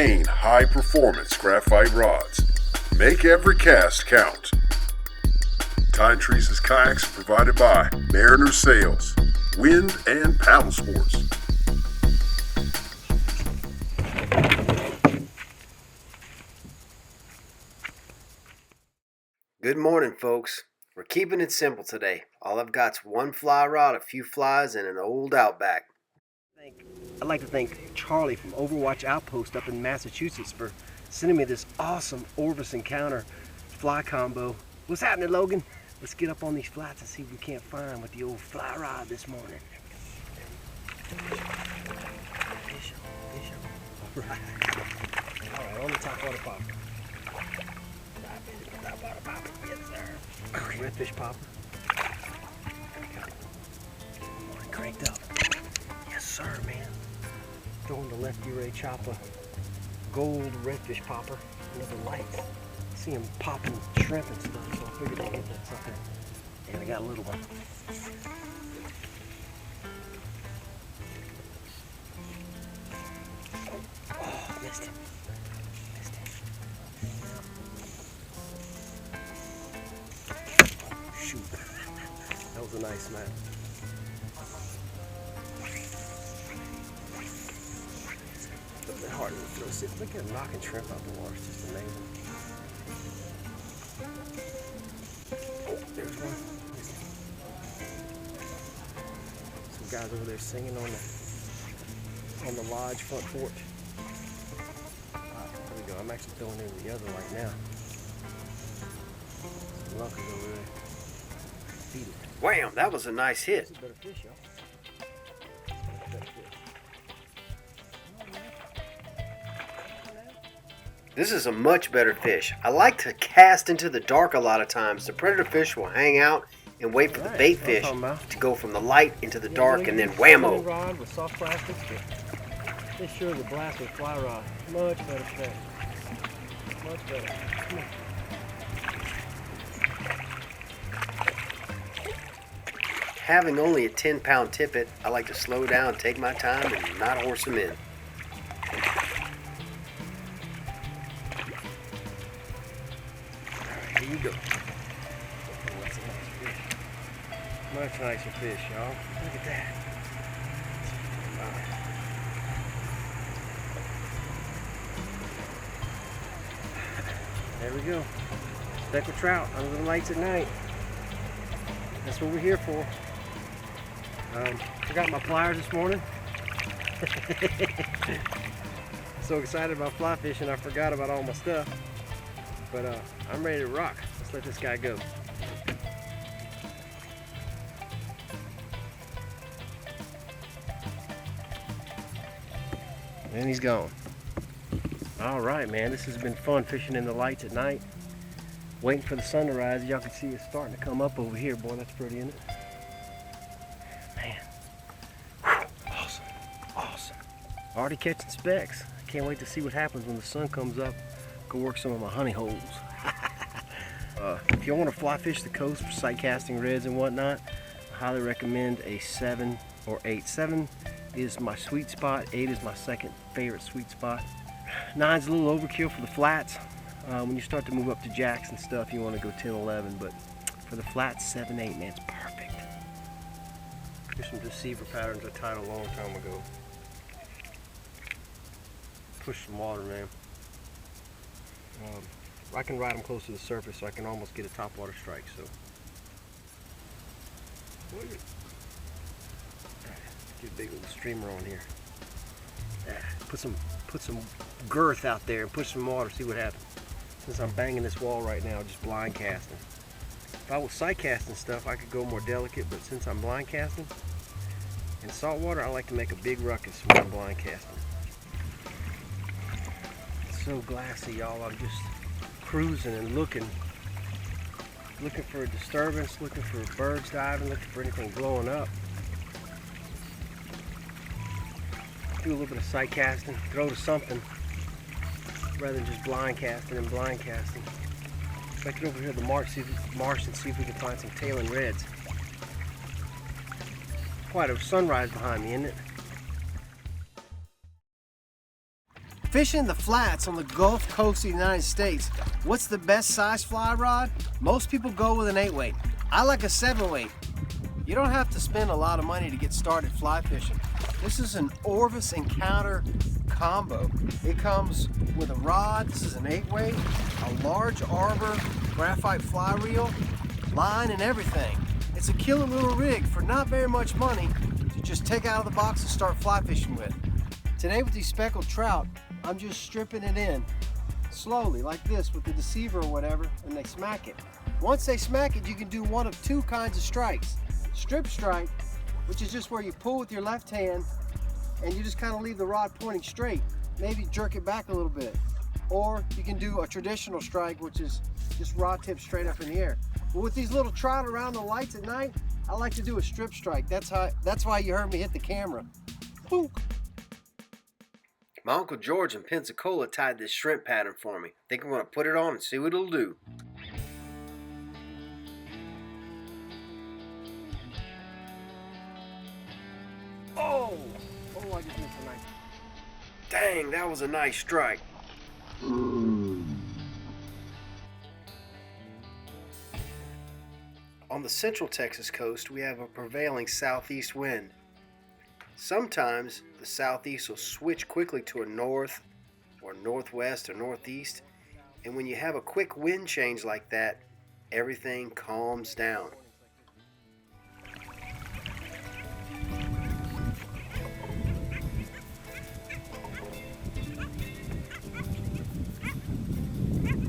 main high-performance graphite rods. Make every cast count. Tying trees as kayaks are provided by Mariner Sails, Wind and Paddle Sports. Good morning, folks. We're keeping it simple today. All I've got's one fly rod, a few flies, and an old Outback. I'd like to thank Charlie from Overwatch Outpost up in Massachusetts for sending me this awesome Orvis Encounter fly combo. What's happening, Logan? Let's get up on these flats and see what we can't find with the old fly rod this morning. All right, on the top water popper. Top water popper, yes sir. Redfish popper. Come on, cranked up. Yes sir, man. Throwing the lefty ray chopper gold redfish popper under the lights. See him popping shrimp and stuff, so I figured I'd get that sucker. And I got a little one. Oh, missed him. Missed him. Oh, shoot. That was a nice smack. A little bit harder to throw. See, look at him knocking shrimp out the water. It's just amazing. Oh, there's one. Some guys over there singing on the lodge front porch. There we go. I'm actually throwing in the other right now. Some lunkers over there. Feed it. Wham! That was a nice hit. This is better fish, y'all. Better fish. This is a much better fish. I like to cast into the dark a lot of times. The predator fish will hang out and wait for the bait fish to go from the light into the dark, and then whammo. Rod with soft plastics, but this sure is a blast with fly rod. Much better fish. Much better. Come on. Having only a 10-pound tippet, I like to slow down, take my time, and not horse them in. Here you go. Oh, that's a nice fish. Much nicer fish, y'all. Look at that. There we go. Speckled trout under the lights at night. That's what we're here for. Forgot my pliers this morning. So excited about fly fishing, I forgot about all my stuff. But I'm ready to rock. Let's let this guy go. And he's gone. All right, man, this has been fun fishing in the lights at night. Waiting for the sun to rise. Y'all can see it's starting to come up over here. Boy, that's pretty, isn't it? Man. Whew. Awesome. Awesome. Already catching specks. I can't wait to see what happens when the sun comes up. Go work some of my honey holes. If you want to fly fish the coast for sight casting reds and whatnot, I highly recommend a 7 or 8. 7 is my sweet spot. 8 is my second favorite sweet spot. 9's a little overkill for the flats. When you start to move up to jacks and stuff, you want to go 10, 11, but for the flats, 7, 8, man, it's perfect. Here's some deceiver patterns I tied a long time ago. Push some water, man. I can ride them close to the surface, so I can almost get a top water strike. So, get a big little streamer on here. Put some girth out there and push some water. See what happens. Since I'm banging this wall right now, just blind casting. If I was sight casting stuff, I could go more delicate, but since I'm blind casting in salt water, I like to make a big ruckus when I'm blind casting. It's so glassy, y'all. I'm just cruising and looking for a disturbance, looking for birds diving, looking for anything blowing up. Do a little bit of sight casting, throw to something, rather than just blind casting and blind casting. If I get over here to the marsh and see if we can find some tailing reds. Quite a sunrise behind me, isn't it? Fishing the flats on the Gulf Coast of the United States, what's the best size fly rod? Most people go with an 8-weight. I like a 7-weight. You don't have to spend a lot of money to get started fly fishing. This is an Orvis Encounter combo. It comes with a rod, this is an 8-weight, a large arbor graphite fly reel, line and everything. It's a killer little rig for not very much money to just take out of the box and start fly fishing with. Today with these speckled trout, I'm just stripping it in slowly like this with the deceiver or whatever, and they smack it. Once they smack it, you can do one of two kinds of strikes. Strip strike, which is just where you pull with your left hand and you just kind of leave the rod pointing straight, maybe jerk it back a little bit. Or you can do a traditional strike, which is just rod tip straight up in the air. But with these little trout around the lights at night, I like to do a strip strike. That's why you heard me hit the camera. Boom. My Uncle George in Pensacola tied this shrimp pattern for me. I think I'm going to put it on and see what it'll do. Oh, I just missed a nice. Dang, that was a nice strike. On the central Texas coast, we have a prevailing southeast wind. Sometimes the southeast will switch quickly to a north or northwest or northeast, and when you have a quick wind change like that, everything calms down.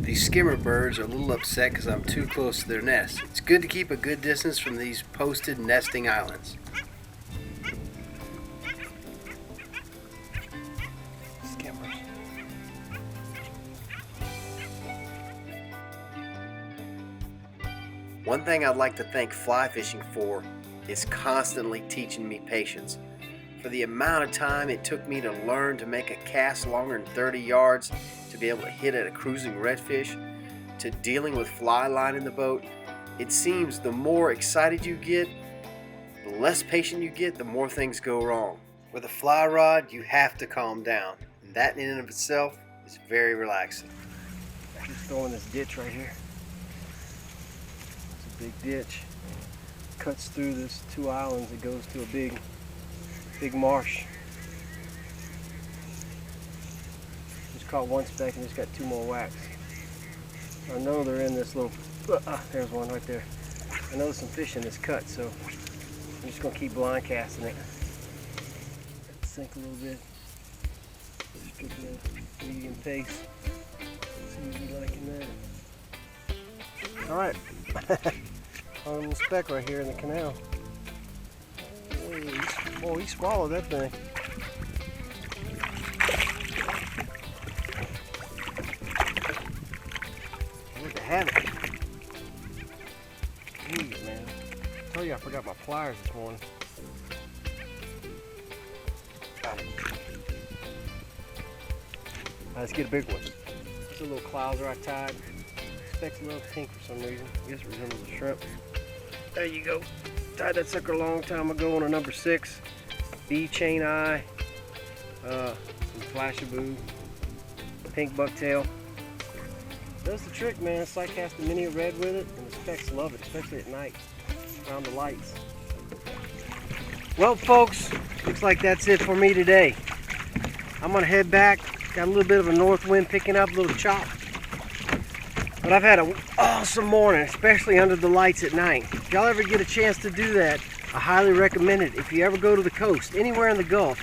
These skimmer birds are a little upset because I'm too close to their nest. It's good to keep a good distance from these posted nesting islands. Skimmers. One thing I'd like to thank fly fishing for is constantly teaching me patience. For the amount of time it took me to learn to make a cast longer than 30 yards, to be able to hit at a cruising redfish, to dealing with fly line in the boat, it seems the more excited you get, the less patient you get, the more things go wrong. With a fly rod, you have to calm down, and that in and of itself is very relaxing. I'm just throwing this ditch right here. It's a big ditch. Cuts through this 2 islands. It goes to a big marsh. Just caught one speck and just got 2 more whacks. I know they're in this little, there's one right there. I know there's some fish in this cut, so I'm just gonna keep blind casting it. Sink a little bit. Strip it in medium pace. See what you like in there. All right, on the speck right here in the canal. Oh, he swallowed that thing. Look to have it. Jeez, man. I told you I forgot my pliers this morning. Got it. Let's get a big one. It's a little clouser I tied. Speck's a little pink for some reason. I guess it resembles a shrimp. There you go. Tied that sucker a long time ago on a number 6. B chain eye. Some flashaboo. Pink bucktail. Does the trick, man. It's like casting mini red with it, and the specks love it, especially at night around the lights. Well, folks, looks like that's it for me today. I'm gonna head back. Got a little bit of a north wind picking up, a little chop. But I've had an awesome morning, especially under the lights at night. If y'all ever get a chance to do that, I highly recommend it. If you ever go to the coast, anywhere in the Gulf,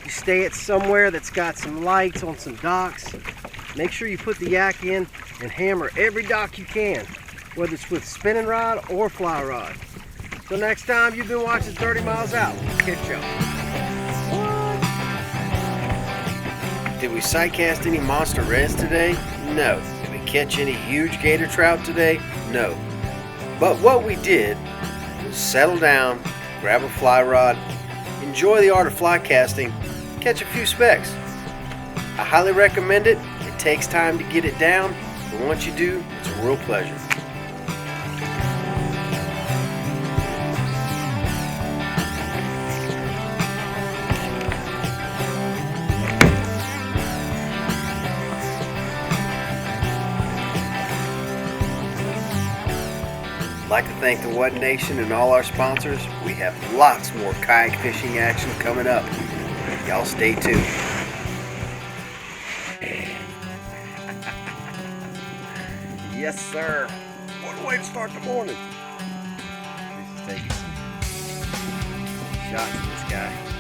you stay at somewhere that's got some lights on some docks. Make sure you put the yak in and hammer every dock you can, whether it's with spinning rod or fly rod. Till next time, you've been watching 30 Miles Out. Catch y'all. Did we sight cast any monster reds today? No. Did we catch any huge gator trout today? No. But what we did was settle down, grab a fly rod, enjoy the art of fly casting, catch a few specks. I highly recommend it. It takes time to get it down, but once you do, it's a real pleasure. like to thank the What Nation and all our sponsors. We have lots more kayak fishing action coming up. Y'all stay tuned. Yes, sir. What a way to start the morning. This is taking some shots of this guy.